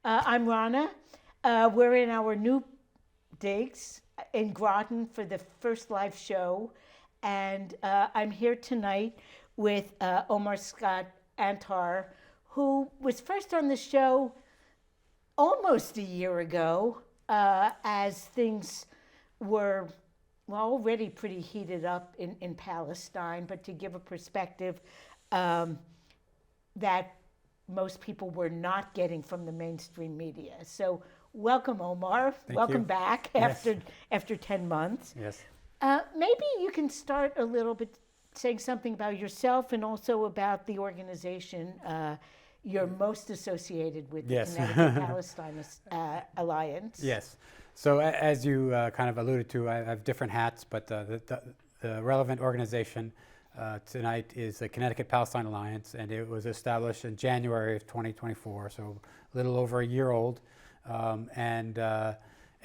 I'm Rana. We're in our new digs in Groton for the first live show. And I'm here tonight with Omar Scott Antar, who was first on the show almost a year ago as things were already pretty heated up in Palestine, but to give a perspective that most people were not getting from the mainstream media. So welcome, Omar. Thank welcome you. back Yes. after 10 months. Yes. Maybe you can start a little bit saying something about yourself and also about the organization you're most associated with, Yes. the Connecticut Palestine Alliance. Yes. So as you kind of alluded to, I have different hats, but the relevant organization tonight is the Connecticut Palestine Alliance, and it was established in January of 2024, so a little over a year old. And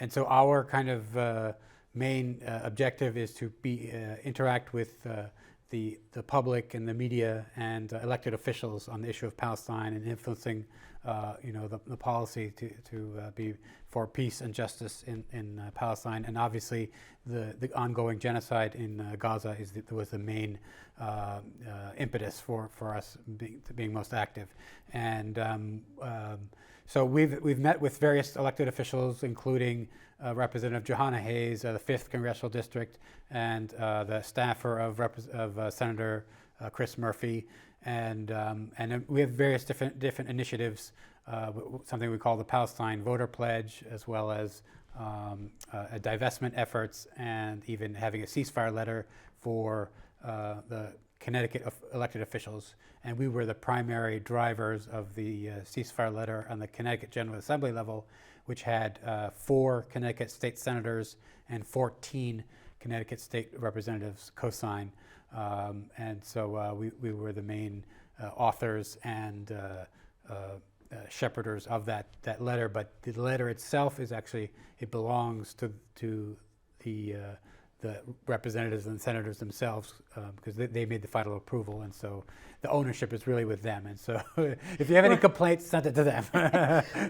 so our kind of main objective is to interact with the public and the media and elected officials on the issue of Palestine and influencing the policy to be for peace and justice in Palestine. And obviously the ongoing genocide in Gaza was the main impetus for us being most active. And so we've met with various elected officials, including Representative Johanna Hayes, the 5th Congressional District, and the staffer of Senator Chris Murphy, and we have various different initiatives, something we call the Palestine Voter Pledge, as well as divestment efforts, and even having a ceasefire letter for the Connecticut elected officials. And we were the primary drivers of the ceasefire letter on the Connecticut General Assembly level, which had 4 Connecticut state senators and 14 Connecticut state representatives co-sign. And so we were the main authors and shepherders of that letter. But the letter itself is actually, it belongs to the representatives and senators themselves, because they made the final approval, and so the ownership is really with them. And so if you have any complaints, send it to them.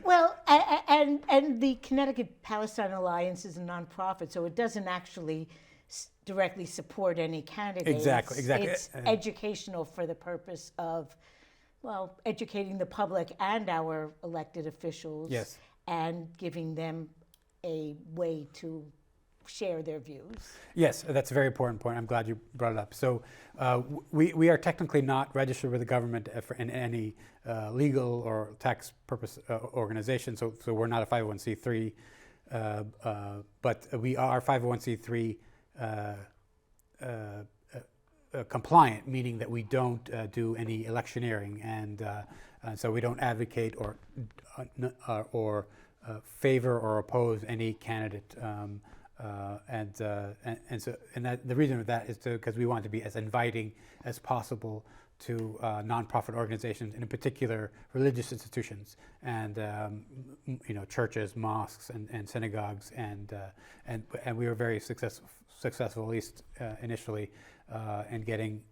Well, and the Connecticut Palestine Alliance is a nonprofit, so it doesn't actually directly support any candidates. Exactly. It's educational for the purpose of, educating the public and our elected officials. Yes. And giving them a way to share their views. Yes, that's a very important point. I'm glad you brought it up. So we are technically not registered with the government in any legal or tax purpose organization, so we're not a 501c3, but we are 501c3 compliant, meaning that we don't do any electioneering, and so we don't advocate or favor or oppose any candidate. And the reason for that is because we want to be as inviting as possible to nonprofit organizations, and in particular religious institutions, and churches, mosques, and synagogues, and we were very successful, at least initially, in getting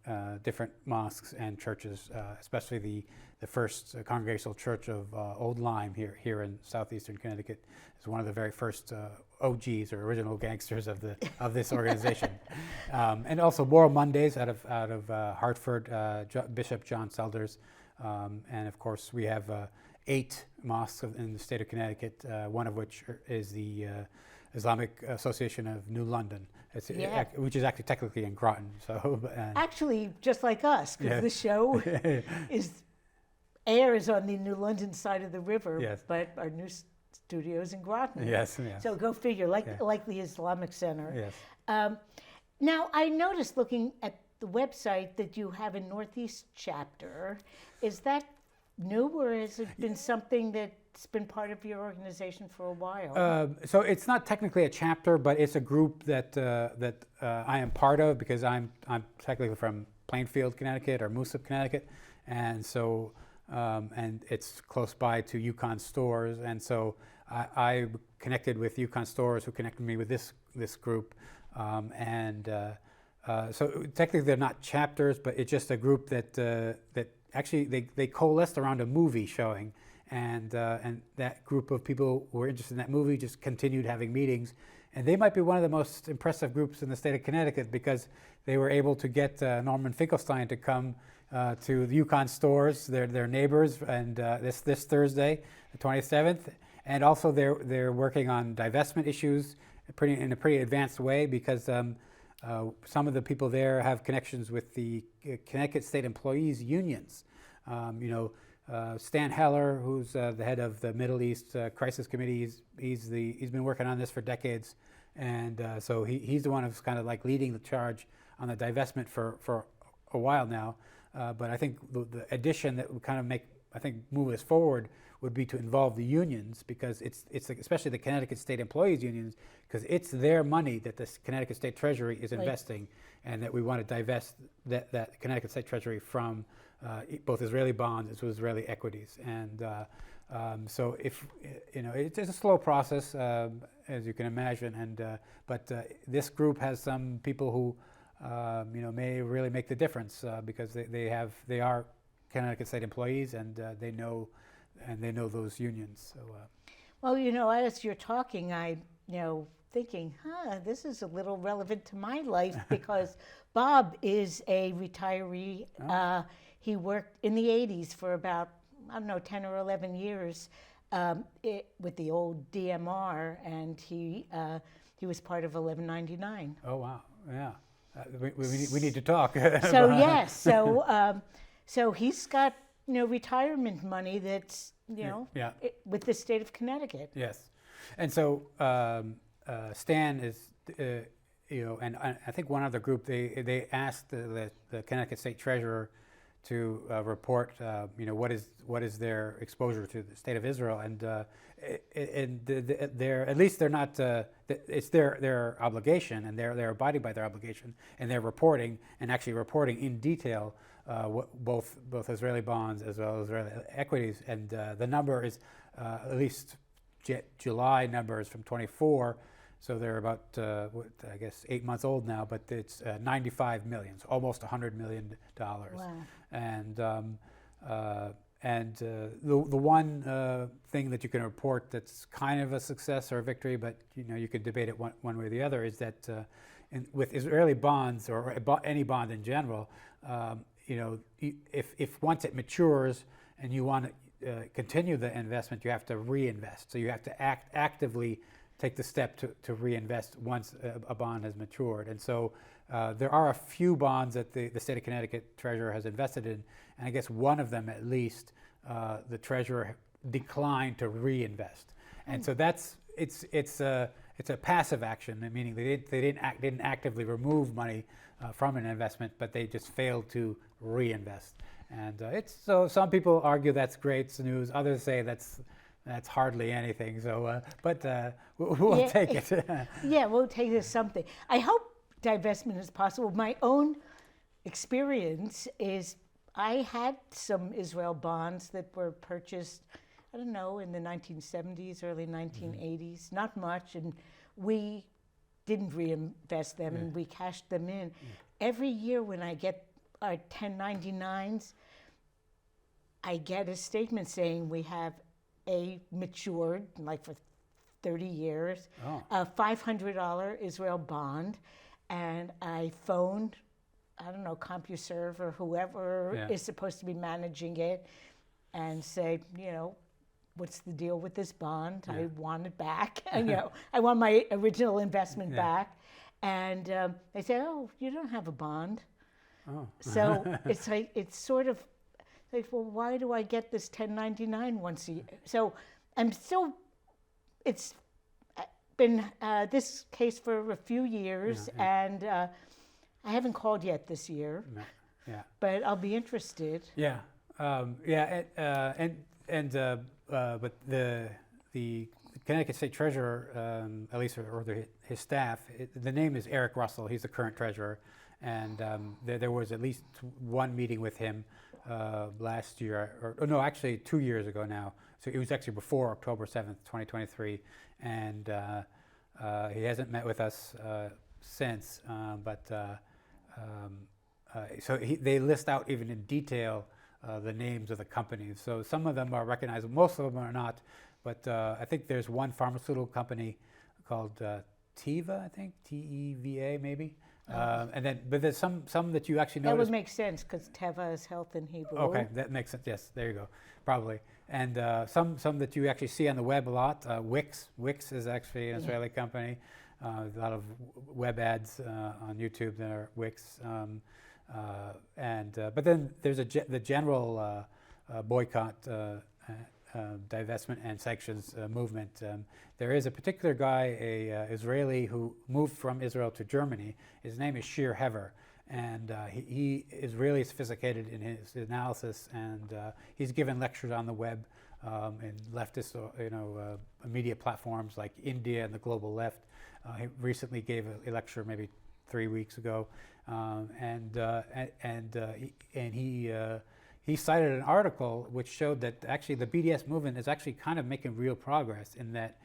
different mosques and churches, especially the first Congregational Church of Old Lyme here in southeastern Connecticut is one of the very first OGs, or original gangsters of this organization. And also Moral Mondays out of Hartford, Bishop John Selders, and of course we have 8 mosques in the state of Connecticut, one of which is the Islamic Association of New London, which is actually technically in Groton. So actually, just like us, because the show airs on the New London side of the river, yes. But our new studios in Groton. Yes. So go figure, like the Islamic Center. Yes. Now, I noticed looking at the website that you have a Northeast chapter. Is that new, or has it been something that's been part of your organization for a while? So it's not technically a chapter, but it's a group that I am part of, because I'm technically from Plainfield, Connecticut, or Moosup, Connecticut, and so and it's close by to Yukon Stores, and so I connected with Yukon Stores, who connected me with this group, so technically they're not chapters, but it's just a group that actually they coalesced around a movie showing, and that group of people who were interested in that movie just continued having meetings. And they might be one of the most impressive groups in the state of Connecticut because they were able to get Norman Finkelstein to come to the Yukon stores, their neighbors, and this Thursday, the 27th. And also they're working on divestment issues in a pretty advanced way because some of the people there have connections with the Connecticut State Employees Unions. Stan Heller, who's the head of the Middle East Crisis Committee, he's been working on this for decades, and so he's the one who's kind of like leading the charge on the divestment for a while now. But I think the addition that would kind of move us forward would be to involve the unions, because it's especially the Connecticut State Employees Unions, because it's their money that the Connecticut State Treasury is investing, and that we want to divest that Connecticut State Treasury from both Israeli bonds as well as Israeli equities. And so if it's a slow process, as you can imagine, but this group has some people who may really make the difference because they are Connecticut State employees, and they know those unions. So well, as you're talking, I thinking, this is a little relevant to my life because Bob is a retiree. Oh. He worked in the 80s for about, 10 or 11 years with the old DMR, and he was part of 1199. Oh, wow. Yeah. We need to talk. So, yes. So he's got, retirement money that's, with the state of Connecticut. Yes. And so Stan is, and I think one other group, they asked the Connecticut State Treasurer to report, what is their exposure to the state of Israel, and they're at least they're not. It's their obligation, and they're abiding by their obligation, and they're reporting in detail both Israeli bonds as well as Israeli equities, and the number is at least July numbers from 24. So they're about, I guess, 8 months old now, but it's 95 million, so almost $100 million. Wow. And the one thing that you can report that's kind of a success or a victory, but you could debate it one way or the other, is that with Israeli bonds or any bond in general, if once it matures and you want to continue the investment, you have to reinvest. So you have to actively take the step to reinvest once a bond has matured. And so there are a few bonds that the state of Connecticut Treasurer has invested in, and I guess one of them at least, the Treasurer declined to reinvest. And so it's a passive action, meaning they didn't actively remove money from an investment, but they just failed to reinvest. And so some people argue that's great news, others say that's hardly anything. So, but we'll take it. Yeah, we'll take it as something. I hope divestment is possible. My own experience is I had some Israel bonds that were purchased, in the 1970s, early 1980s, not much, and we didn't reinvest them, and we cashed them in. Every year when I get our 1099s, I get a statement saying we have matured, like for 30 years, a $500 Israel bond, and I phoned, CompuServe or whoever is supposed to be managing it, and say, what's the deal with this bond? I want it back. I want my original investment back. And they said, oh, you don't have a bond. Oh. So it's like, well, why do I get this 1099 once a year? So it's been this case for a few years, and I haven't called yet this year. Yeah. But I'll be interested. Yeah. But the Connecticut State Treasurer, at least or his staff, the name is Eric Russell. He's the current treasurer, and there was at least one meeting with him last year, or no, actually 2 years ago now. So it was actually before October 7th, 2023, and he hasn't met with us since. So they list out even in detail the names of the companies. So some of them are recognizable, most of them are not. But I think there's one pharmaceutical company called Teva, I think, Teva maybe. But there's some that you actually notice. That would make sense because Teva is health in Hebrew. Okay, that makes sense. Yes, there you go, probably. And some that you actually see on the web a lot. Wix is actually an Israeli company. A lot of web ads on YouTube that are Wix. But then there's the general boycott, divestment, and sanctions movement. There is a particular guy, a Israeli, who moved from Israel to Germany. His name is Shir Hever, and he is really sophisticated in his analysis, and he's given lectures on the web in leftist, media platforms like India and the global left. He recently gave a lecture maybe 3 weeks ago, he cited an article which showed that actually the BDS movement is actually kind of making real progress in that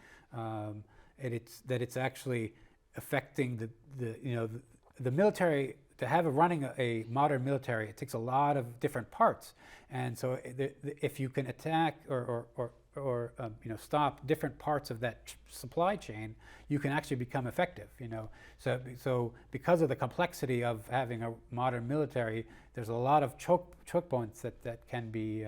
it's actually affecting the military. To have running a modern military, it takes a lot of different parts, and so if you can attack or stop different parts of that supply chain, you can actually become effective. So because of the complexity of having a modern military, there's a lot of choke points that can be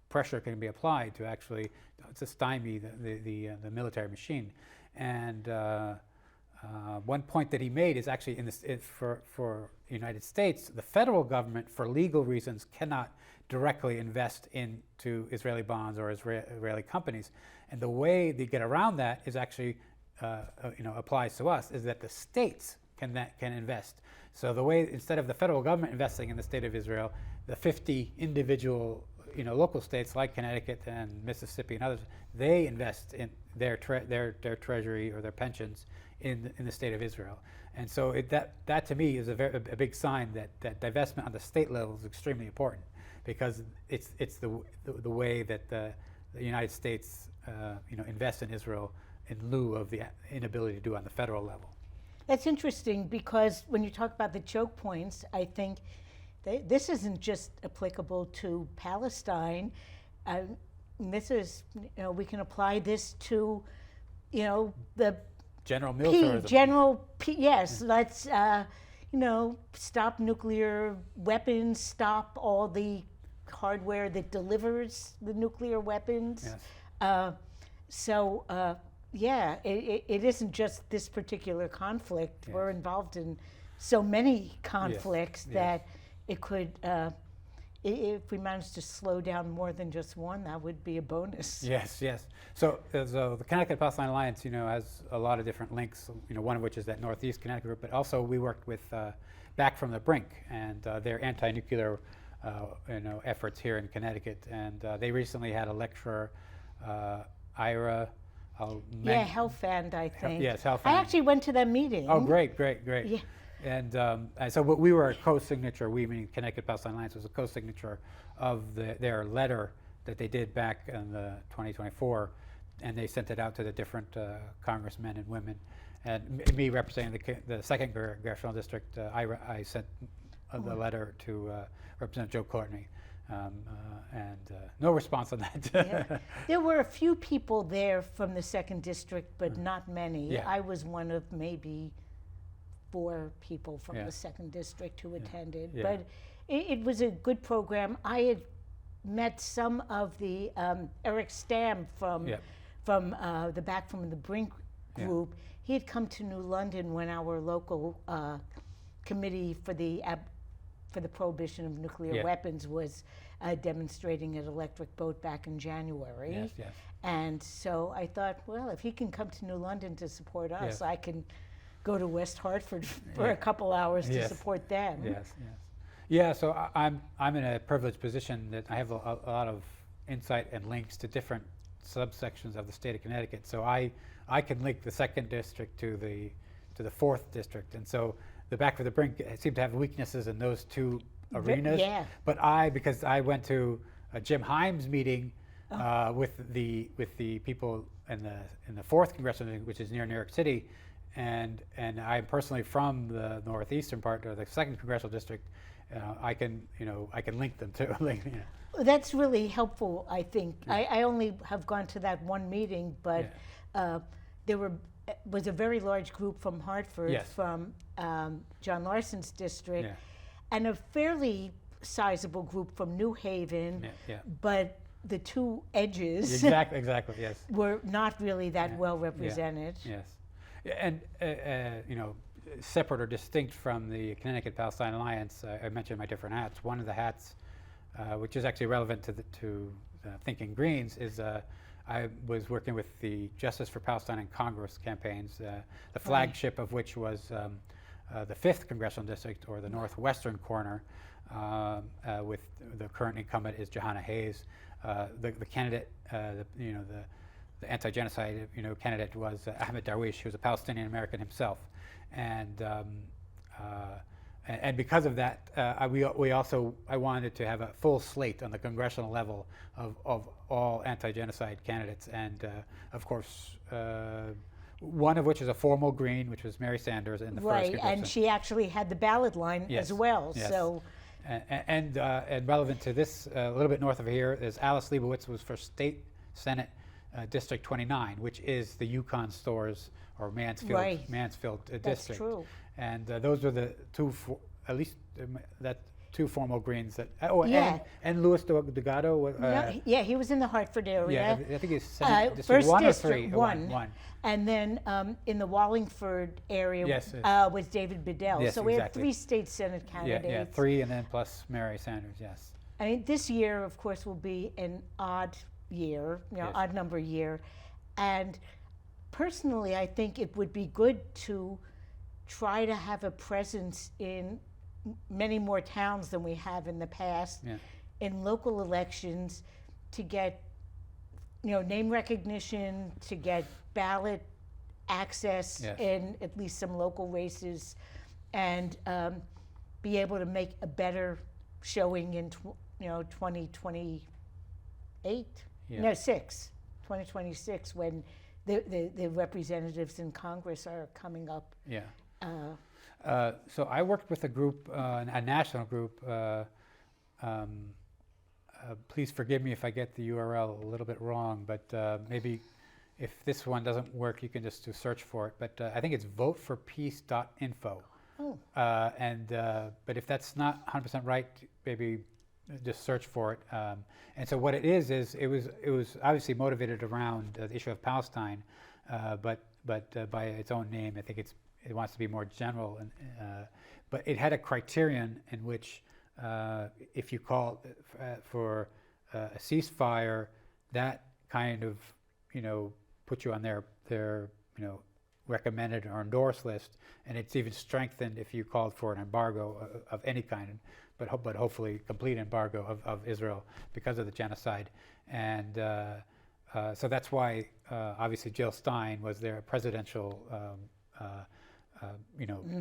pressure can be applied to actually to stymie the military machine. And one point that he made is actually for the United States, the federal government, for legal reasons, cannot directly invest into Israeli bonds or Israeli companies. And the way they get around that is actually, applies to us, is that the states can invest. So the way, instead of the federal government investing in the state of Israel, the 50 individual local states like Connecticut and Mississippi and others, they invest in their treasury or their pensions in the state of Israel. And so that to me is a big sign that divestment on the state level is extremely important, because it's the way that the United States invest in Israel in lieu of the inability to do on the federal level. That's interesting, because when you talk about the choke points, I think this isn't just applicable to Palestine. This is, we can apply this to, the general militarism. Yes. Let's, stop nuclear weapons, stop all the hardware that delivers the nuclear weapons. Yes. It isn't just this particular conflict. Yes. We're involved in so many conflicts that it could, if we manage to slow down more than just one, that would be a bonus. Yes. So the Connecticut Palestine Alliance, has a lot of different links. One of which is that Northeast Connecticut group, but also we worked with Back from the Brink and their anti-nuclear, efforts here in Connecticut. And they recently had a lecturer, Ira. Helfand, I think. Yes, Helfand. I actually went to that meeting. Oh, great. Yeah. And so we were a co-signature, we meaning Connecticut Palestine Alliance was a co-signature of their letter that they did back in 2024, and they sent it out to the different congressmen and women. And me representing the second congressional district, I sent the letter to Representative Joe Courtney. No response on that. There were a few people there from the second district, but not many. Yeah. I was one of maybe 4 people from the second district who attended. Yeah. But it was a good program. I had met some of the Eric Stam from the Back from the Brink group. He had come to New London when our local committee for the prohibition of nuclear weapons was demonstrating at Electric Boat back in January. Yes. And so I thought, well, if he can come to New London to support us, I can go to West Hartford for a couple hours to support them. Yes. Yeah, so I'm in a privileged position that I have a lot of insight and links to different subsections of the state of Connecticut. So I can link the second district to the fourth district, and so the Back for the Brink seem to have weaknesses in those two arenas. Yeah. But because I went to a Jim Himes meeting with the people in the fourth congressional district, which is near New York City, and I'm personally from the northeastern part or the second congressional district, I can link them to. That's really helpful, I think. I only have gone to that one meeting, but there was a very large group from Hartford, Yes. from John Larson's district, Yeah. and a fairly sizable group from New Haven, but the two edges Exactly. Yes. were not really that well represented. Yes. And separate or distinct from the Connecticut Palestine Alliance, I mentioned my different hats. One of the hats, which is actually relevant to Thinking Greens, is I was working with the Justice for Palestine and Congress campaigns, the flagship of which was the 5th Congressional District, or the northwestern corner, with the current incumbent is Johanna Hayes. The candidate, the anti-genocide candidate was Ahmed Darwish, who was a Palestinian American himself, and because of that, I wanted to have a full slate on the congressional level of all anti-genocide candidates, and of course, one of which is a formal Green, which was Mary Sanders in the first Right, congressional. and she actually had the ballot line as well. Yes. So, and relevant to this, a little bit north of here, is Alice Leibowitz was for State Senate District 29, which is the Yukon Stores or Mansfield district. that's true. And those are the two, two formal Greens that. And Louis Delgado. He was in the Hartford area. Yeah, I think he's Senate District First 1 or District 3. One. And then in the Wallingford area was David Bedell. Yes, so we have exactly. 3 state Senate candidates. Yeah, 3 and then plus Mary Sanders, yes. I mean, this year, of course, will be an odd year, odd number year. And personally, I think it would be good to try to have a presence in many more towns than we have in the past in local elections, to get name recognition, to get ballot access in at least some local races, and be able to make a better showing in 2028 2026, when the representatives in Congress are coming up. So I worked with a group, a national group. Please forgive me if I get the URL a little bit wrong, but maybe if this one doesn't work, you can just do search for it. But I think it's voteforpeace.info. But if that's not 100% right, maybe just search for it. And so what it is it was obviously motivated around the issue of Palestine, but by its own name, I think it wants to be more general. But it had a criterion in which if you call for a ceasefire, that kind of put you on their recommended or endorsed list, and it's even strengthened if you called for an embargo of any kind, but hopefully complete embargo of Israel because of the genocide. And so that's why obviously Jill Stein was their presidential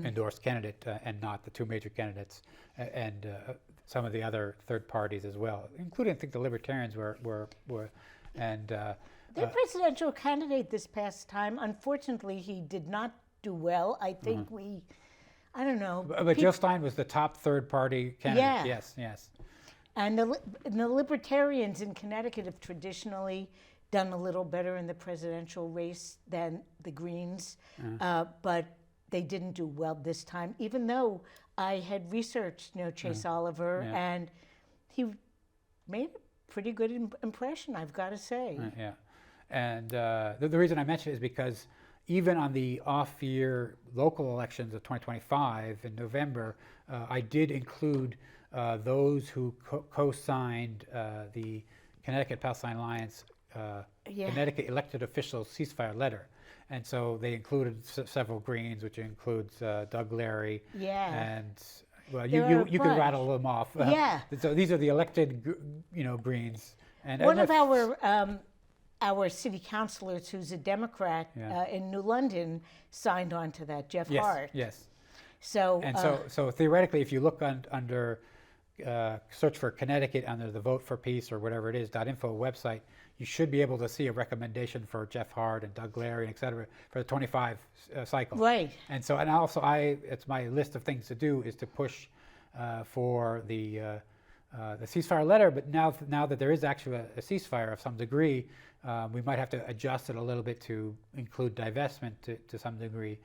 endorsed candidate, and not the two major candidates, and some of the other third parties as well, including I think the Libertarians were and their presidential candidate this past time, unfortunately, he did not do well. I think I don't know. But Jill Stein was the top third party candidate. Yeah. Yes. And the Libertarians in Connecticut have traditionally done a little better in the presidential race than the Greens, but they didn't do well this time, even though I had researched Chase Oliver, and he made a pretty good impression, I've got to say. And the reason I mention it is because even on the off-year local elections of 2025 in November, I did include those who co-signed the Connecticut Palestine Alliance Connecticut elected officials ceasefire letter. And so they included several Greens, which includes Doug Larry. And well, you could rattle them off. So these are the elected, Greens. And one of our city councilors, who's a Democrat in New London, signed on to that, Jeff Hart. So theoretically, if you look under search for Connecticut under the Vote for Peace or whatever it is .info website, you should be able to see a recommendation for Jeff Hart and Doug Larry, et cetera, for the 25 cycle. Right. And also it's my list of things to do is to push for the ceasefire letter. But now that there is actually a ceasefire of some degree, we might have to adjust it a little bit to include divestment to some degree,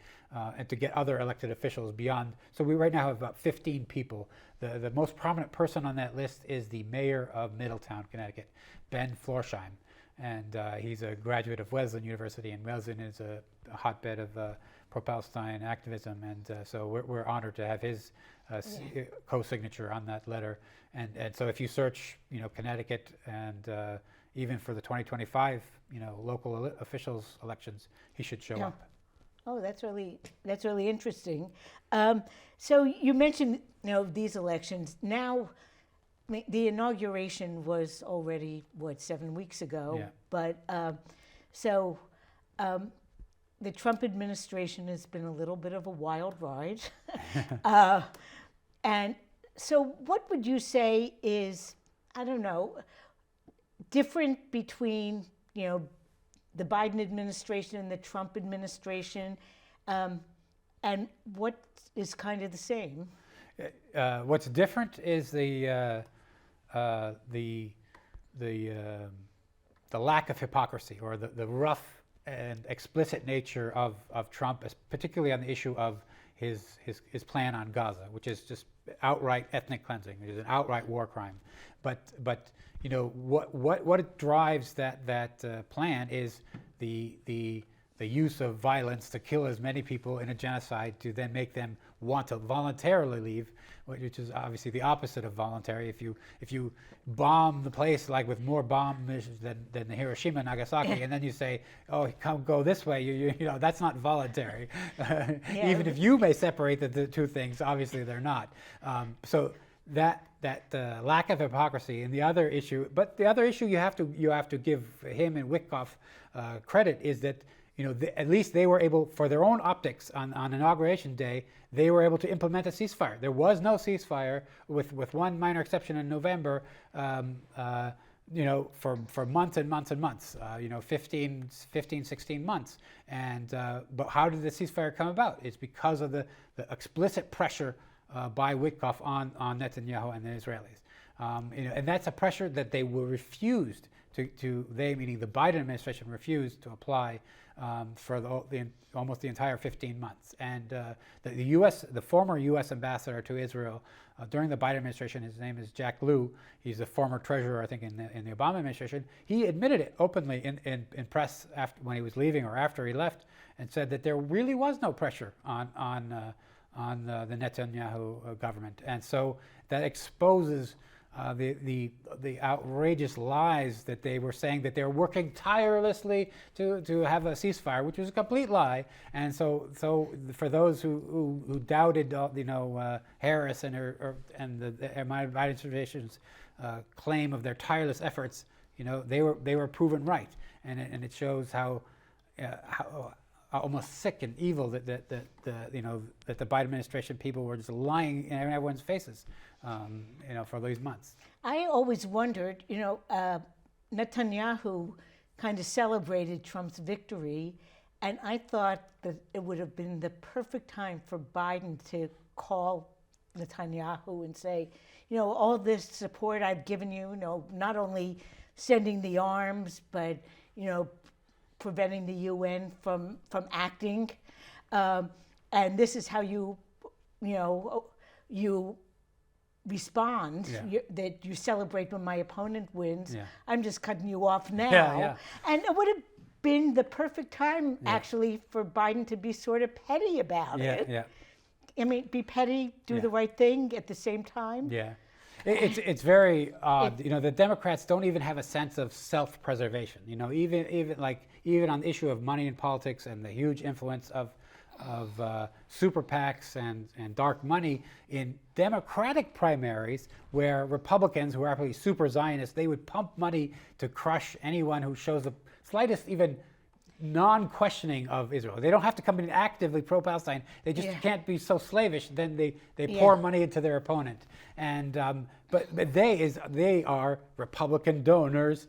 and to get other elected officials beyond. So we right now have about 15 people. The most prominent person on that list is the mayor of Middletown, Connecticut, Ben Florsheim. And he's a graduate of Wesleyan University, and Wesleyan is a hotbed of pro-Palestine activism. And so we're honored to have his co-signature on that letter. And so if you search, Connecticut and even for the 2025, local officials elections, he should show up. Oh, that's really interesting. So you mentioned, these elections. Now, the inauguration was already 7 weeks ago. Yeah. But the Trump administration has been a little bit of a wild ride. And so, what would you say is, I don't know, different between the Biden administration and the Trump administration, and what is kind of the same? What's different is the lack of hypocrisy, or the rough and explicit nature of Trump, particularly on the issue of his plan on Gaza, which is just outright ethnic cleansing. It is an outright war crime. But what drives that plan is the use of violence to kill as many people in a genocide to then make them want to voluntarily leave, which is obviously the opposite of voluntary. If you bomb the place like with more bombs than Hiroshima and Nagasaki, and then you say, "Oh, come go this way," you know that's not voluntary. Yeah. Even if you may separate the two things, obviously they're not. So that lack of hypocrisy, and the other issue you have to give him and Witkoff credit is that at least they were able, for their own optics on Inauguration Day, they were able to implement a ceasefire. There was no ceasefire, with one minor exception in November, for months and months and months, 15, 16 months. And but how did the ceasefire come about? It's because of the explicit pressure by Witkoff on Netanyahu and the Israelis. And that's a pressure that they were refused they, meaning the Biden administration, refused to apply for almost the entire 15 months. And the former U.S. ambassador to Israel during the Biden administration, his name is Jack Lew. He's a former treasurer, I think, in the Obama administration. He admitted it openly in press when he was leaving or after he left, and said that there really was no pressure on the Netanyahu government. And so that exposes the outrageous lies that they were saying, that they're working tirelessly to have a ceasefire, which was a complete lie. And so for those who doubted Harris and the Biden administration's claim of their tireless efforts, they were proven right, and it shows how almost sick and evil that the Biden administration people were just lying in everyone's faces, for these months. I always wondered, Netanyahu kind of celebrated Trump's victory, and I thought that it would have been the perfect time for Biden to call Netanyahu and say, all this support I've given you, not only sending the arms, but, preventing the UN from acting, and this is how you respond. Yeah. That you celebrate when my opponent wins. Yeah. I'm just cutting you off now. Yeah. And it would have been the perfect time, actually, for Biden to be sort of petty about it. Yeah. I mean, be petty, do the right thing at the same time. Yeah. It's very odd. The Democrats don't even have a sense of self-preservation. Even on the issue of money in politics and the huge influence of super PACs and dark money in Democratic primaries, where Republicans, who are actually super Zionists, they would pump money to crush anyone who shows the slightest even non-questioning of Israel. They don't have to come in actively pro-Palestine. They just can't be so slavish. Then they pour money into their opponent. And but they are Republican donors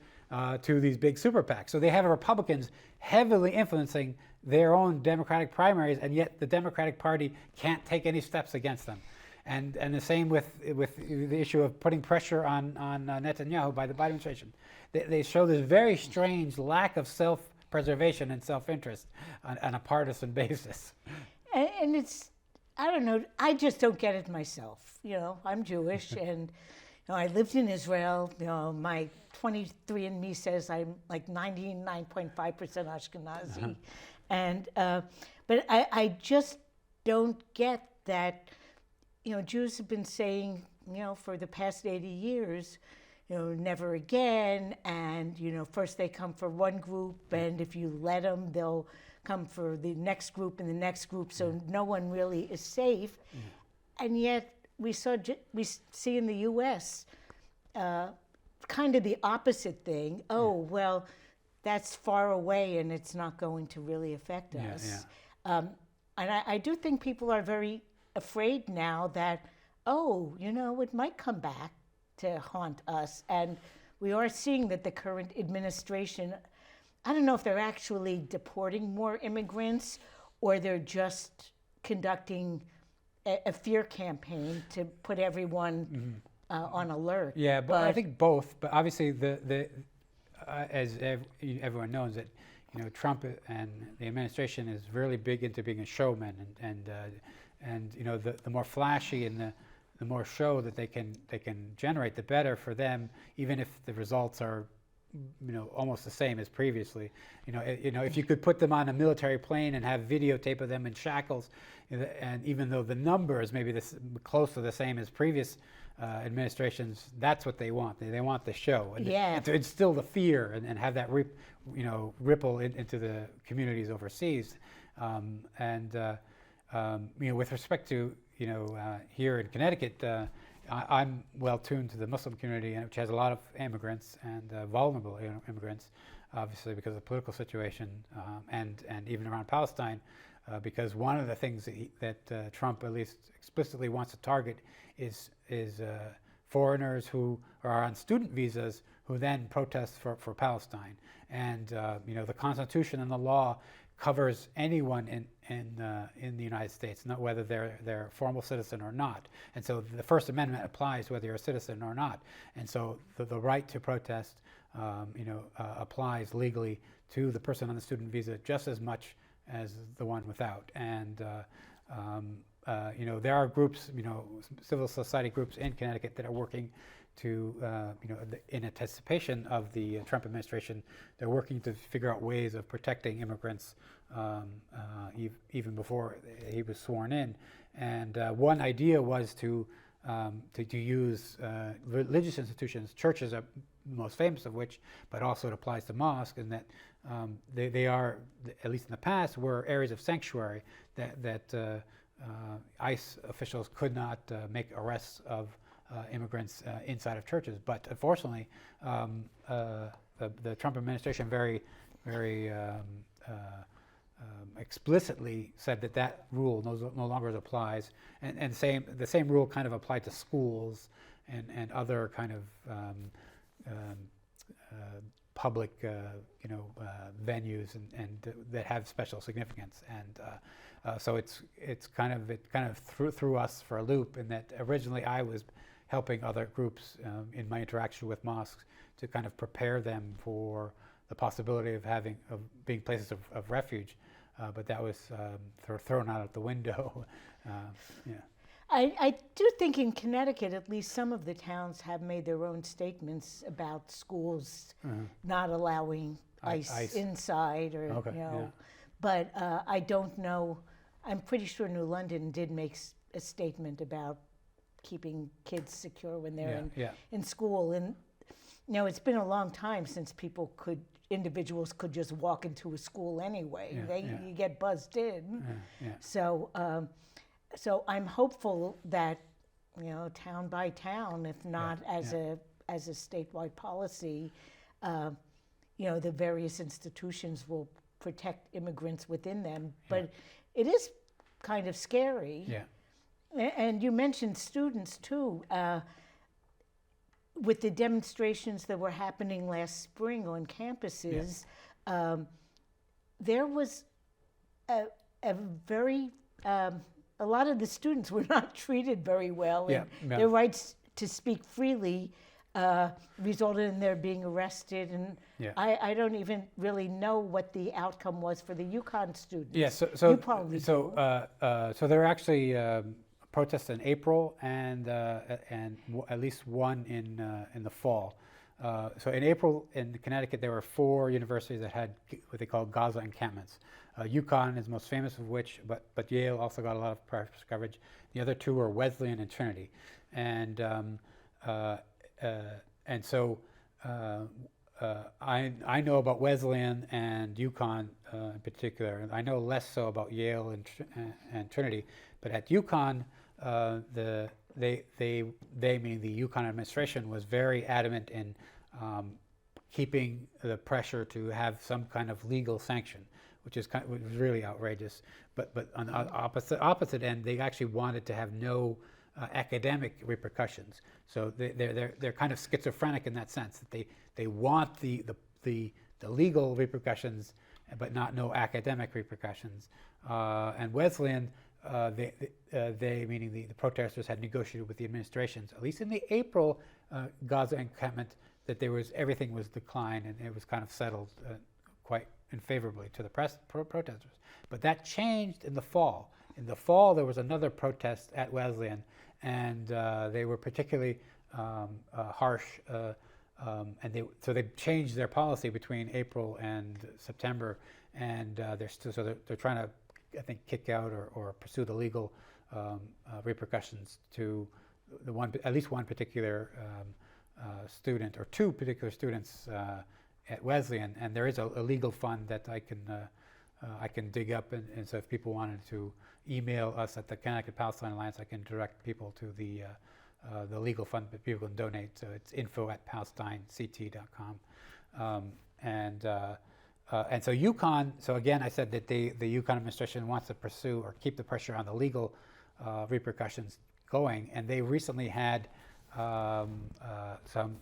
to these big super PACs. So they have Republicans heavily influencing their own Democratic primaries, and yet the Democratic Party can't take any steps against them. And the same with the issue of putting pressure on Netanyahu by the Biden administration. They show this very strange lack of self-preservation and self-interest on a partisan basis. And it's, I don't know, I just don't get it myself. I'm Jewish, and I lived in Israel. My 23andMe says I'm like 99.5% Ashkenazi, and but I just don't get that. Jews have been saying, for the past 80 years, never again, and first they come for one group, and if you let them, they'll come for the next group and the next group, so no one really is safe. And yet we see in the U.S. Kind of the opposite thing. Oh, well, that's far away and it's not going to really affect us. And I do think people are very afraid now that, it might come back to haunt us. And we are seeing that the current administration, I don't know if they're actually deporting more immigrants or they're just conducting a fear campaign to put everyone on alert. Yeah, but I think both. But obviously, as everyone knows, that Trump and the administration is really big into being a showman, and the more flashy and the more show that they can generate, the better for them, even if the results are almost the same as previously. If you could put them on a military plane and have videotape of them in shackles, and even though the numbers may be close to the same as previous administrations, that's what they want. They want the show, and to instill the fear and have that ripple into the communities overseas. With respect to here in Connecticut, I'm well tuned to the Muslim community, which has a lot of immigrants and vulnerable immigrants, obviously because of the political situation, and even around Palestine, because one of the things that Trump at least explicitly wants to target is foreigners who are on student visas who then protest for Palestine. And the Constitution and the law covers anyone in the United States, not whether they're a formal citizen or not. And so the First Amendment applies whether you're a citizen or not. And so the right to protest, applies legally to the person on the student visa just as much as the one without. And there are groups, civil society groups in Connecticut that are working to, in anticipation of the Trump administration, they're working to figure out ways of protecting immigrants even before he was sworn in. And one idea was to use religious institutions, churches are most famous of which, but also it applies to mosques, and that they are, at least in the past, were areas of sanctuary that ICE officials could not make arrests of immigrants inside of churches. But unfortunately, the Trump administration very explicitly said that rule no longer applies, and the same rule kind of applied to schools and other kind of public venues and that have special significance. And so it kind of threw us for a loop, in that originally I was helping other groups in my interaction with mosques to kind of prepare them for the possibility of being places of refuge, but that was thrown out the window. I do think in Connecticut, at least some of the towns have made their own statements about schools not allowing ICE inside, or but I don't know. I'm pretty sure New London did make a statement about keeping kids secure when they're in school. And it's been a long time since individuals could just walk into a school anyway. You get buzzed in. So I'm hopeful that town by town, if not as a statewide policy, the various institutions will protect immigrants within them. But it is kind of scary. And you mentioned students too. With the demonstrations that were happening last spring on campuses, there was a very a lot of the students were not treated very well, and Yeah. their rights to speak freely resulted in their being arrested. And Yeah. I don't even really know what the outcome was for the Yukon students. Yeah, You probably do. so there are actually protests in April and at least one in the fall. So in April in Connecticut, there were 4 universities that had what they call Gaza encampments. UConn is most famous of which, but Yale also got a lot of press coverage. The other 2 were Wesleyan and Trinity, and so I know about Wesleyan and UConn in particular. I know less so about Yale and Trinity, but at UConn, they meaning the UConn administration was very adamant in keeping the pressure to have some kind of legal sanction, which was really outrageous. But on the opposite end, they actually wanted to have no academic repercussions. So they're kind of schizophrenic in that sense, that they want the legal repercussions, but no academic repercussions. And Wesleyan, they meaning the protesters, had negotiated with the administrations, at least in the April Gaza encampment, that everything was declined and it was kind of settled quite unfavorably to the protesters. But that changed in the fall. In the fall, there was another protest at Wesleyan, and they were particularly harsh, and they changed their policy between April and September, and they're trying to, I think, kick out or pursue the legal repercussions to at least one particular student, or 2 particular students at Wesleyan, and there is a legal fund that I can dig up, and so if people wanted to email us at the Connecticut Palestine Alliance, I can direct people to the legal fund that people can donate. So it's info@palestinect.com, and so UConn. So again, I said that the UConn administration wants to pursue or keep the pressure on the legal repercussions going, and they recently had some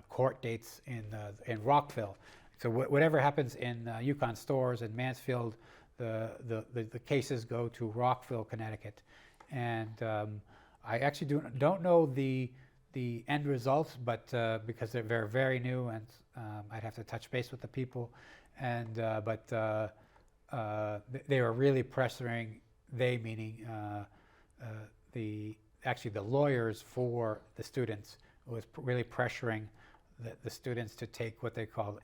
court dates in Rockville. So whatever happens in UConn stores in Mansfield, the cases go to Rockville, Connecticut, and I actually don't know the end results, but because they're very, very new, and I'd have to touch base with the people, and but they were really pressuring. They meaning the lawyers for the students was really pressuring the students to take what they call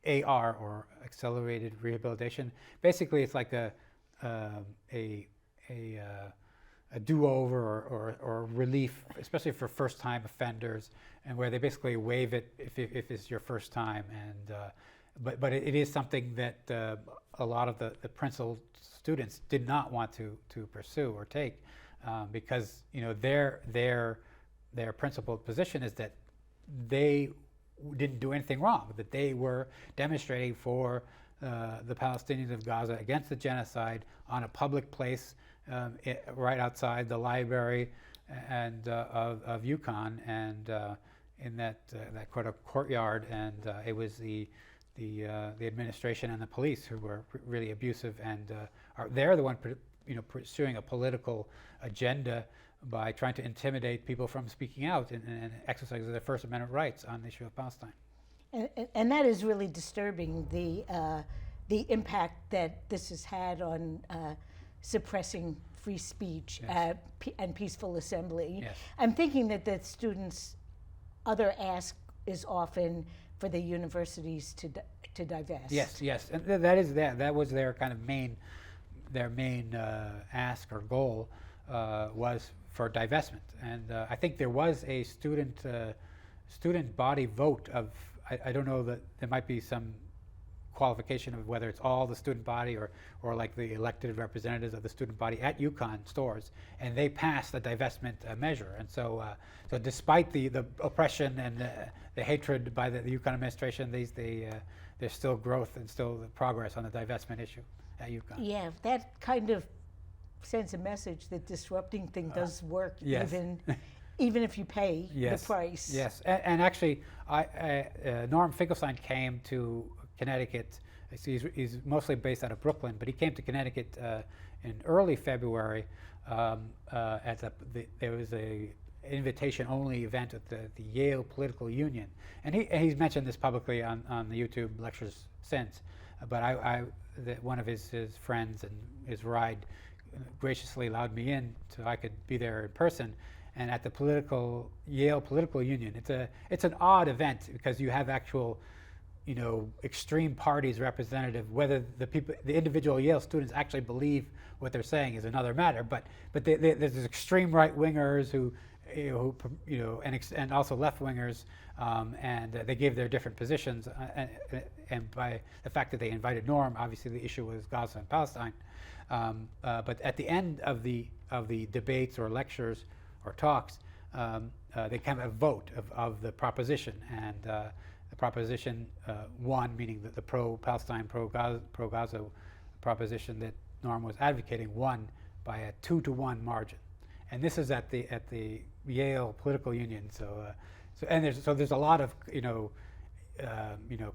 AR, or accelerated rehabilitation. Basically, it's like a do-over or relief, especially for first-time offenders, and where they basically waive it if it's your first time. And but it is something that a lot of the principal students did not want to pursue or take, because their principal position is that they didn't do anything wrong, that they were demonstrating for the Palestinians of Gaza against the genocide on a public place right outside the library and of UConn, and in that courtyard, and it was the administration and the police who were really abusive, and they're the one pursuing a political agenda by trying to intimidate people from speaking out and exercising their First Amendment rights on the issue of Palestine. And that is really disturbing, the impact that this has had on suppressing free speech. Yes. And peaceful assembly. Yes. I'm thinking that the students' other ask is often for the universities to divest. Yes, and that was their kind of main ask or goal, was for divestment. And I think there was a student body vote of, I don't know, that there might be some qualification of whether it's all the student body or like the elected representatives of the student body at UConn stores, and they passed a divestment measure. And so despite the oppression and the hatred by the UConn administration, there's still growth and still progress on the divestment issue at UConn. Yeah, that kind of sends a message that disrupting thing does work, yes. even if you pay Yes. the price. Yes, and actually, Norm Finkelstein came to Connecticut He's mostly based out of Brooklyn, but he came to Connecticut in early February there was a invitation-only event at the Yale Political Union, and he's mentioned this publicly on the YouTube lectures since. But one of his friends and his ride graciously allowed me in so I could be there in person. And at the Yale Political Union, it's an odd event because you have actual, extreme parties representative. Whether the individual Yale students actually believe what they're saying is another matter. But there's extreme right wingers who and also left wingers, and they gave their different positions. And by the fact that they invited Norm, obviously the issue was Gaza and Palestine. But at the end of the debates or lectures or talks, they came a vote of the proposition, and the proposition won, meaning that the pro-Palestine, pro-Gaza proposition that Norm was advocating won by a 2-to-1 margin. And this is at the Yale Political Union. So there's a lot of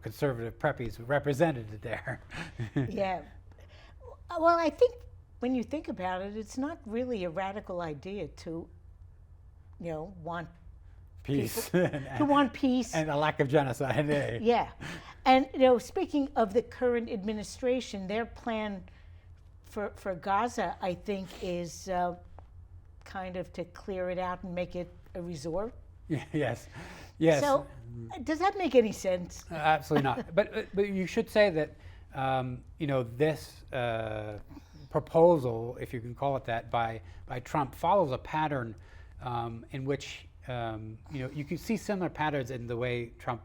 conservative preppies represented there. Yeah. Well, I think when you think about it, it's not really a radical idea to, want peace. to want peace and a lack of genocide. Yeah. And speaking of the current administration, their plan for Gaza, I think, is kind of to clear it out and make it a resort. Yes. So, does that make any sense? Absolutely not. But you should say that this proposal, if you can call it that, by Trump follows a pattern in which you can see similar patterns in the way Trump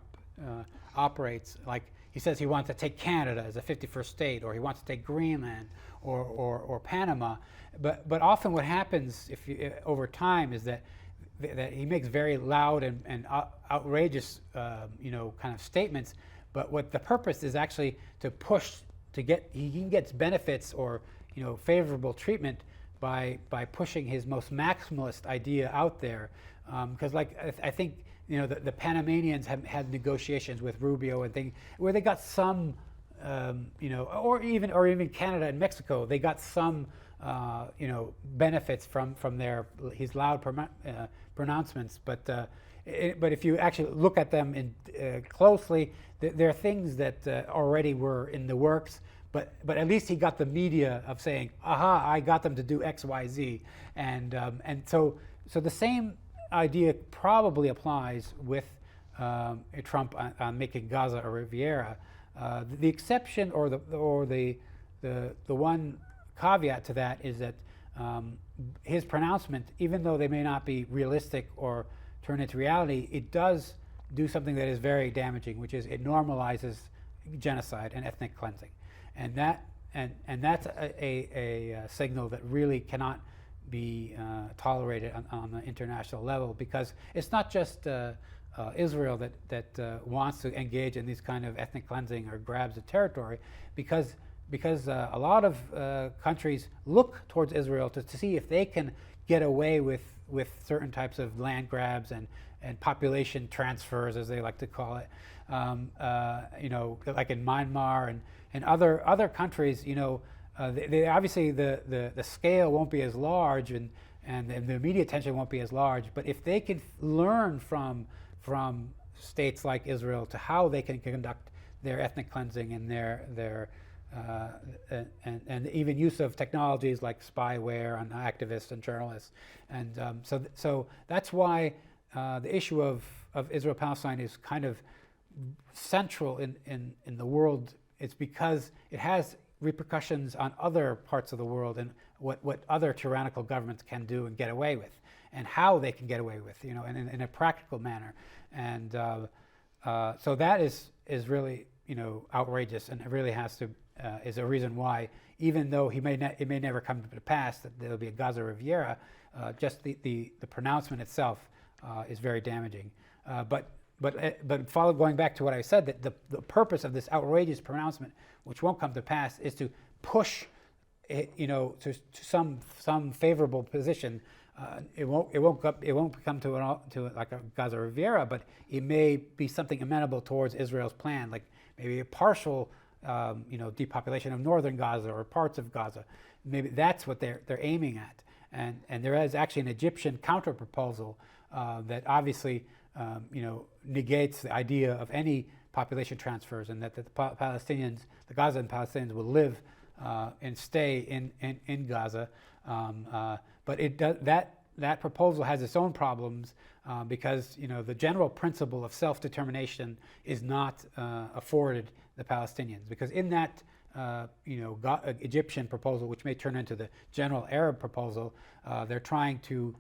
operates. Like he says he wants to take Canada as a 51st state, or he wants to take Greenland or Panama. But often what happens over time is that he makes very loud and outrageous kind of statements. But what the purpose is actually to push he gets benefits or favorable treatment by pushing his most maximalist idea out there. Because I think the Panamanians have had negotiations with Rubio and things where they got some or even Canada and Mexico, they got some benefits from his loud pronouncements. But if you actually look at them closely, there are things that already were in the works. But at least he got the media of saying, "Aha! I got them to do X, Y, Z," and so the same idea probably applies with Trump on making Gaza a Riviera. The exception or the one caveat to that is that his pronouncement, even though they may not be realistic or turn into reality, it does do something that is very damaging, which is it normalizes genocide and ethnic cleansing, and that's a signal that really cannot be tolerated on the international level, because it's not just Israel that wants to engage in these kind of ethnic cleansing or grabs of territory, because a lot of countries look towards Israel to see if they can get away with certain types of land grabs and population transfers, as they like to call it, like in Myanmar and other countries. They obviously the scale won't be as large and the media attention won't be as large, but if they can learn from states like Israel to how they can conduct their ethnic cleansing and their and even use of technologies like spyware on activists and journalists, and so that's why the issue of Israel-Palestine is kind of central in the world. It's because it has repercussions on other parts of the world and what other tyrannical governments can do and get away with, and how they can get away with, in a practical manner. And so that is really outrageous, and it really has to is a reason why, even though it may never come to pass that there'll be a Gaza Riviera, just the pronouncement itself is very damaging. But going back to what I said, that the purpose of this outrageous pronouncement, which won't come to pass, is to push to some favorable position. It won't come to like a Gaza Riviera, but it may be something amenable towards Israel's plan, like maybe a partial depopulation of northern Gaza or parts of Gaza. Maybe that's what they're aiming at. And there is actually an Egyptian counter-proposal that obviously negates the idea of any population transfers, and that the Palestinians, the Gazan Palestinians, will live and stay in Gaza. But that proposal has its own problems because the general principle of self-determination is not afforded the Palestinians, because in that Egyptian proposal, which may turn into the general Arab proposal, they're trying to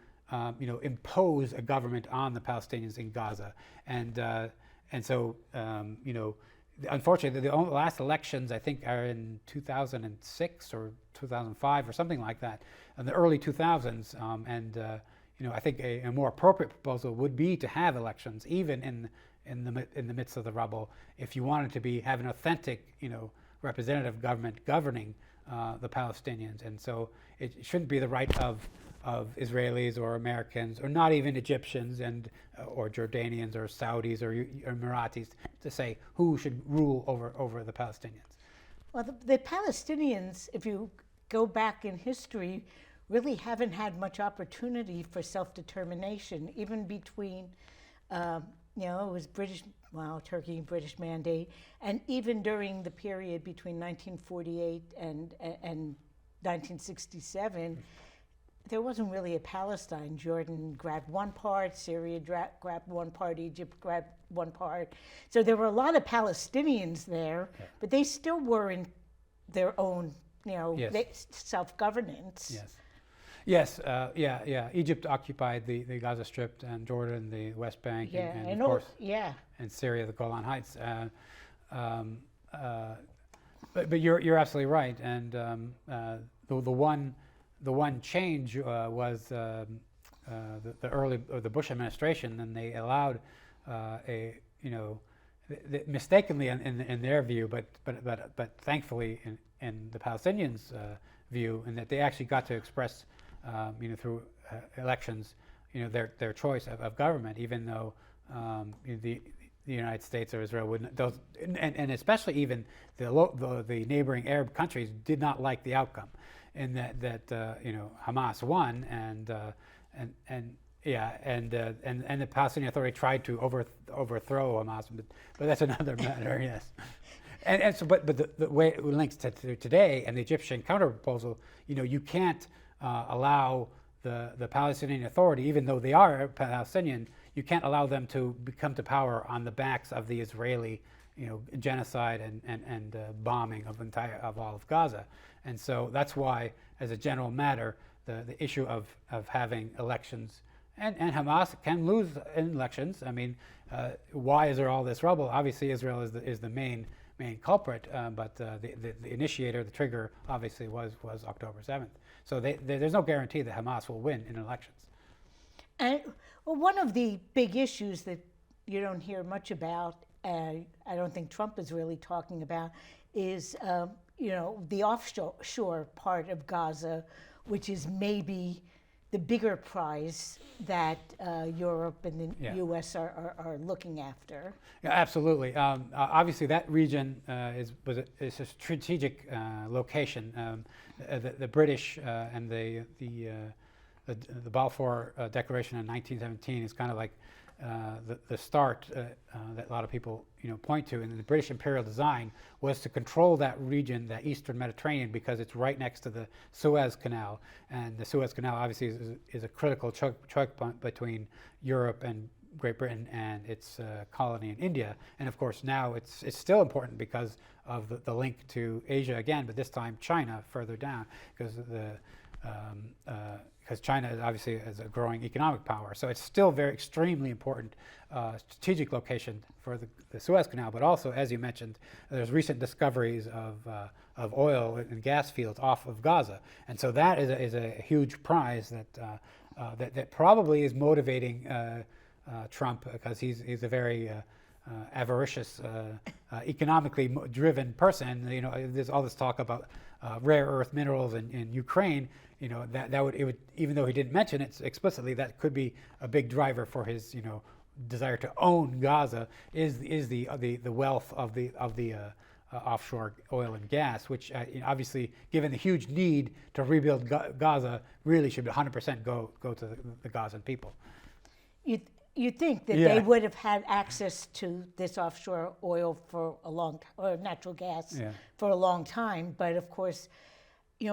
impose a government on the Palestinians in Gaza, and so unfortunately the last elections I think are in 2006 or 2005 or something like that, in the early 2000s, I think a more appropriate proposal would be to have elections even in the midst of the rubble, if you wanted to have an authentic representative government governing the Palestinians. And so it shouldn't be the right of Israelis or Americans, or not even Egyptians or Jordanians or Saudis or Emiratis, to say who should rule over the Palestinians. Well, the Palestinians, if you go back in history, really haven't had much opportunity for self-determination, even between, it was Turkey, British mandate, and even during the period between 1948 and 1967, there wasn't really a Palestine. Jordan grabbed one part, Syria grabbed one part, Egypt grabbed one part. So there were a lot of Palestinians there, but they still were in their own, Yes. self-governance. Yes. Yes. Egypt occupied the Gaza Strip, and Jordan the West Bank, and of course, and Syria the Golan Heights. But you're absolutely right, and the one change was the Bush administration, and they allowed mistakenly in their view, but thankfully in the Palestinians' view, and that they actually got to express through elections their choice of government, even though the United States or Israel wouldn't, and especially even the neighboring Arab countries did not like the outcome, and that Hamas won, and the Palestinian Authority tried to overthrow Hamas, but that's another matter. Yes, and so but the way it links to today and the Egyptian counterproposal, you can't allow the Palestinian Authority, even though they are Palestinian, you can't allow them to come to power on the backs of the Israeli genocide and bombing of all of Gaza. And so that's why, as a general matter, the issue of having elections, and Hamas can lose in elections. I mean, why is there all this rubble? Obviously, Israel is the main culprit, but the initiator, the trigger, obviously was October 7th. So there's no guarantee that Hamas will win in elections. And one of the big issues that you don't hear much about, I don't think Trump is really talking about, is the offshore part of Gaza, which is maybe the bigger prize that Europe and the U.S. are looking after. Yeah, absolutely. Obviously, that region is a strategic location. The British and the Balfour Declaration in 1917 is kind of like the start that a lot of people point to. And the British imperial design was to control that region, that eastern Mediterranean, because it's right next to the Suez Canal, and the Suez Canal obviously is a critical choke point between Europe and Great Britain and its colony in India. And of course now it's still important because of the link to Asia again, but this time China further down, because China is obviously as a growing economic power. So it's still very extremely important strategic location for the Suez Canal. But also, as you mentioned, there's recent discoveries of oil and gas fields off of Gaza, and so that is a huge prize that probably is motivating Trump, because he's a very avaricious, economically driven person. There's all this talk about rare earth minerals in Ukraine. That would even though he didn't mention it explicitly, that could be a big driver for his desire to own Gaza. Is the wealth of the offshore oil and gas, which obviously, given the huge need to rebuild Gaza, really should 100% go to the Gazan people. You think that Yeah. they would have had access to this offshore oil for a long time, or natural gas Yeah. for a long time, but of course,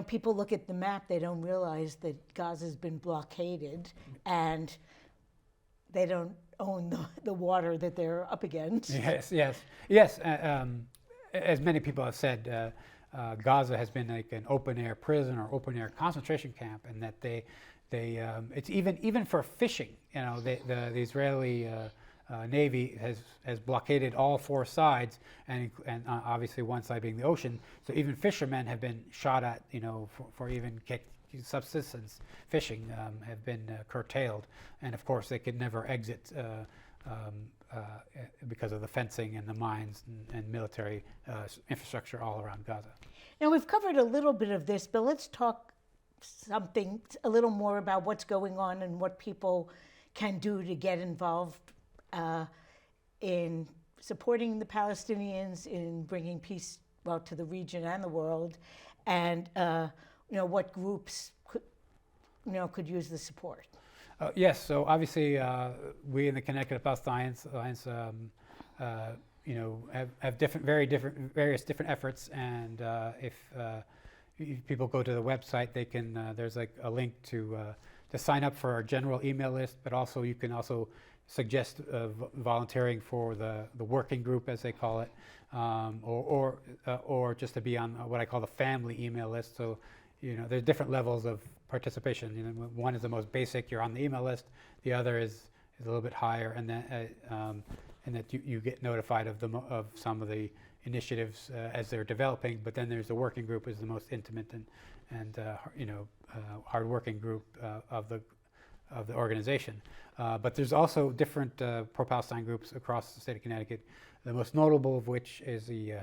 people look at the map, they don't realize that Gaza's been blockaded, and they don't own the water that they're up against. Yes. As many people have said, Gaza has been like an open-air prison or open-air concentration camp, and that it's even for fishing. The Israeli Navy has blockaded all four sides, and obviously one side being the ocean. So even fishermen have been shot at, for even subsistence fishing have been curtailed, and of course they could never exit because of the fencing and the mines and military infrastructure all around Gaza. Now, we've covered a little bit of this, but let's talk a little more about what's going on and what people can do to get involved in supporting the Palestinians, in bringing peace, to the region and the world, and what groups could use the support. Yes, so obviously we in the Connecticut Palestine Alliance have various different efforts, and if people go to the website, they can there's like a link to sign up for our general email list, but also you can also suggest volunteering for the working group, as they call it, or just to be on what I call the family email list. So there's different levels of participation. One is the most basic, you're on the email list. The other is a little bit higher, and that you get notified of some of the initiatives as they're developing. But then there's the working group, is the most intimate and hard-working group of the organization. But there's also different pro-Palestine groups across the state of Connecticut. The most notable of which is the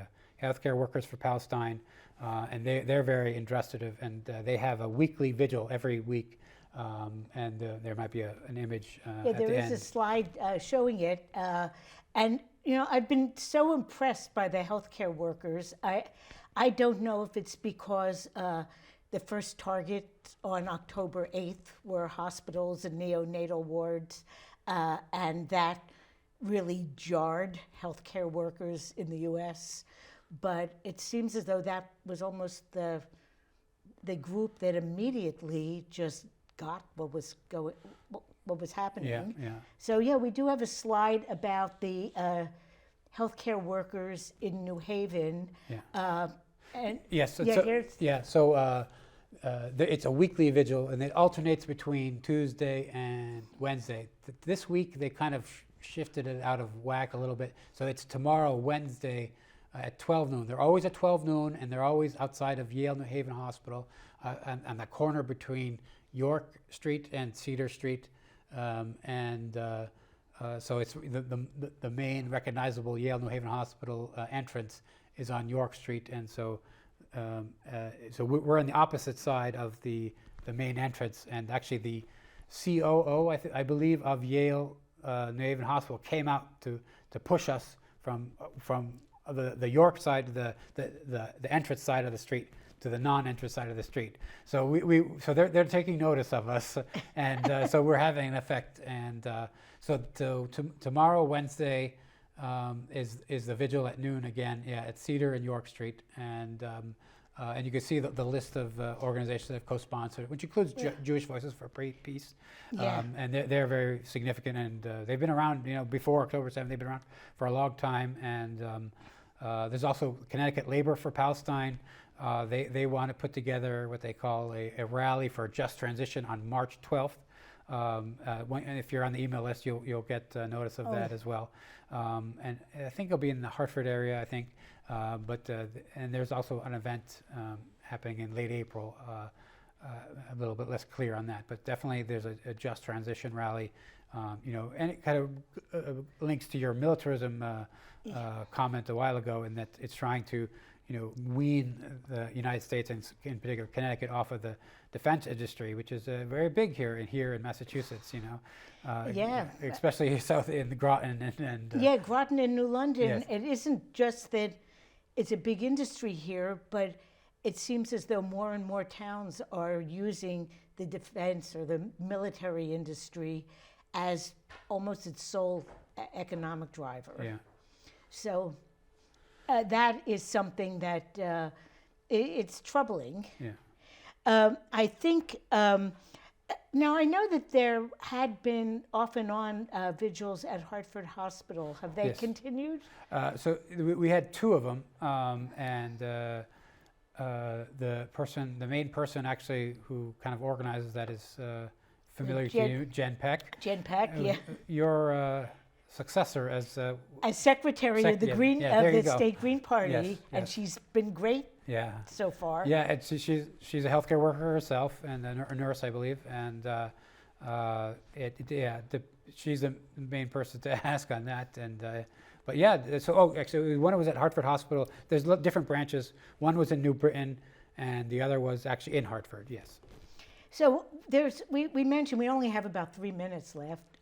Healthcare Workers for Palestine, and they're very interested, and they have a weekly vigil every week, and there might be an image at the end. There is a slide showing it, and I've been so impressed by the healthcare workers. I don't know if it's because the first target on October 8th were hospitals and neonatal wards, and that really jarred healthcare workers in the U.S., but it seems as though that was almost the group that immediately just got what was happening. Yeah. So we do have a slide about the healthcare workers in New Haven. Yeah. And yes. So it's a weekly vigil, and it alternates between Tuesday and Wednesday. This week they kind of shifted it out of whack a little bit, so it's tomorrow, Wednesday, at 12 noon. They're always at 12 noon, and they're always outside of Yale New Haven Hospital, on the corner between York Street and Cedar Street, so it's the main recognizable Yale New Haven Hospital entrance is on York Street, and so we're on the opposite side of the main entrance, and actually the COO, I believe, of Yale New Haven Hospital came out to push us from the York side, the entrance side of the street, to the non-entrance side of the street. So so they're taking notice of us, and so we're having an effect. And so tomorrow, Wednesday, is the vigil at noon again, at Cedar and York Street, and you can see the list of organizations that have co-sponsored, which includes Jewish Voices for Peace, and they're very significant, and they've been around, before October 7th. They've been around for a long time, and there's also Connecticut Labor for Palestine. They want to put together what they call a rally for just transition on March 12th. And if you're on the email list, you'll get notice of that as well. And I think it'll be in the Hartford area, I think. And there's also an event happening in late April. A little bit less clear on that, but definitely there's a just transition rally. And it kind of links to your militarism comment a while ago, in that it's trying to wean the United States, and in particular Connecticut, off of the defense industry, which is very big here in Massachusetts. Especially south in Groton and Groton and New London. Yes. It isn't just that it's a big industry here, but it seems as though more and more towns are using the defense or the military industry as almost its sole economic driver. Yeah. So that is something that it's troubling. Yeah. I think, now I know that there had been off and on vigils at Hartford Hospital. Have they Yes. continued? So we had two of them, and the main person actually who kind of organizes that is familiar to you, Jen Peck. Jen Peck, yeah. Your successor as Secretary of the Green there you of the go. State Green Party, Yes, and yes. she's been great Yeah. so far. Yeah, and she's a healthcare worker herself and a nurse, I believe, and she's the main person to ask on that. And but yeah, so actually, one was at Hartford Hospital. There's different branches. One was in New Britain, and the other was actually in Hartford. Yes. So we mentioned we only have about 3 minutes left.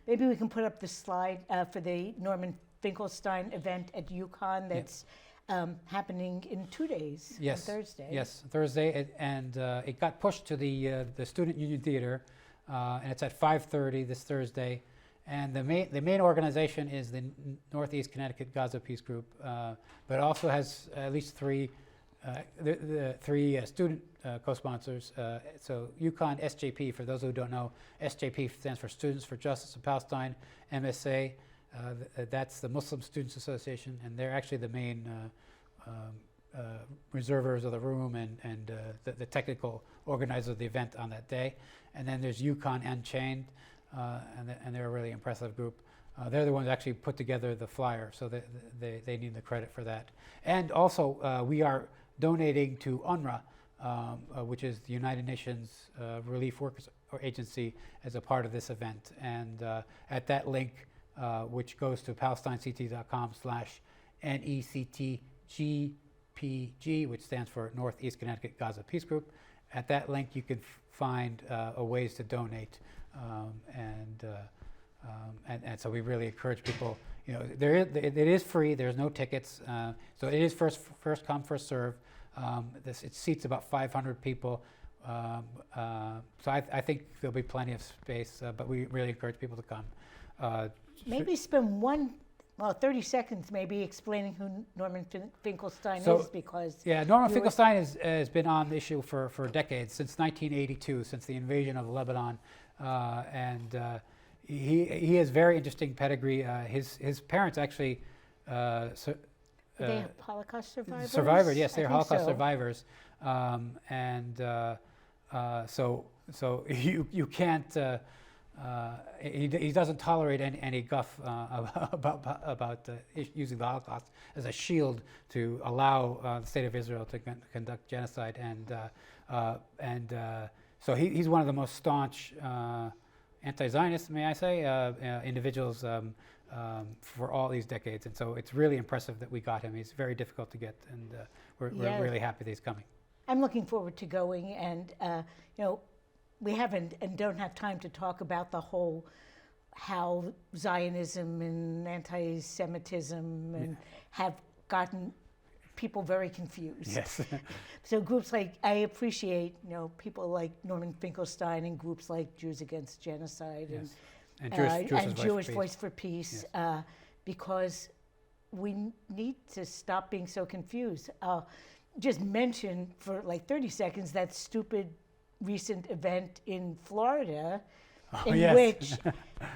Maybe we can put up the slide for the Norman Finkelstein event at UConn that's happening in 2 days, Yes. on Thursday. Yes, Thursday, and it got pushed to the Student Union Theater, and it's at 5:30 this Thursday. And the main organization is the Northeast Connecticut Gaza Peace Group, but it also has at least three student co-sponsors. So UConn SJP, for those who don't know, SJP stands for Students for Justice of Palestine. MSA, that's the Muslim Students Association, and they're actually the main reservers of the room and the technical organizer of the event on that day. And then there's UConn Unchained, and they're a really impressive group. They're the ones that actually put together the flyer, so they need the credit for that. And also, we are donating to UNRWA, which is the United Nations Relief Workers Agency, as a part of this event. And at that link, which goes to palestinect.com/NECTGPG, which stands for Northeast Connecticut Gaza Peace Group. At that link, you can find ways to donate, and so we really encourage people. You know, it is free. There's no tickets, so it is first come, first serve. It seats about 500 people, so I think there'll be plenty of space. But we really encourage people to come. Maybe spend 30 seconds maybe explaining who Norman Finkelstein is, because Norman Finkelstein has been on the issue for decades, since 1982, since the invasion of Lebanon, and he has very interesting pedigree. His parents actually are they Holocaust survivors? Survivors, yes, they're Holocaust so. survivors, so you can't. He doesn't tolerate any guff about using the Holocaust as a shield to allow the state of Israel to conduct genocide, and so he's one of the most staunch anti-Zionists, may I say, individuals for all these decades, and so it's really impressive that we got him. He's very difficult to get, and we're really happy that he's coming. I'm looking forward to going, and we haven't and don't have time to talk about the whole how Zionism and anti-Semitism and have gotten people very confused. Yes. So groups like, I appreciate people like Norman Finkelstein and groups like Jews Against Genocide and Jewish Voice for Peace, yes. Because we need to stop being so confused. Just mention for like 30 seconds that stupid recent event in Florida which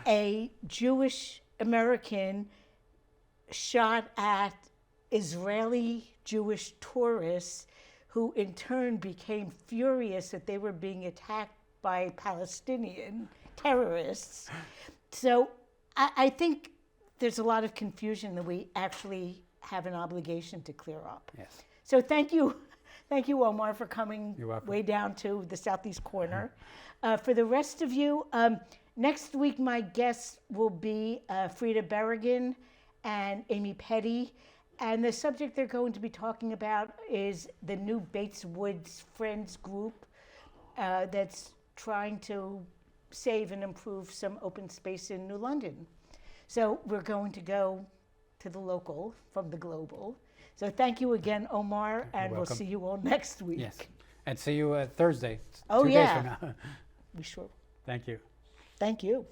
a Jewish American shot at Israeli Jewish tourists, who in turn became furious that they were being attacked by Palestinian terrorists. So I think there's a lot of confusion that we actually have an obligation to clear up. Yes. So thank you, Omar, for coming You're welcome. way down to the southeast corner. For the rest of you, next week my guests will be Frida Berrigan and Amy Petty, and the subject they're going to be talking about is the new Bates Woods Friends group that's trying to save and improve some open space in New London. So we're going to go to the local from the global. So thank you again, Omar, and we'll welcome. see you all next week. Yes. And see you Thursday, Oh, 2 days yeah. from now. We sure. Thank you. Thank you.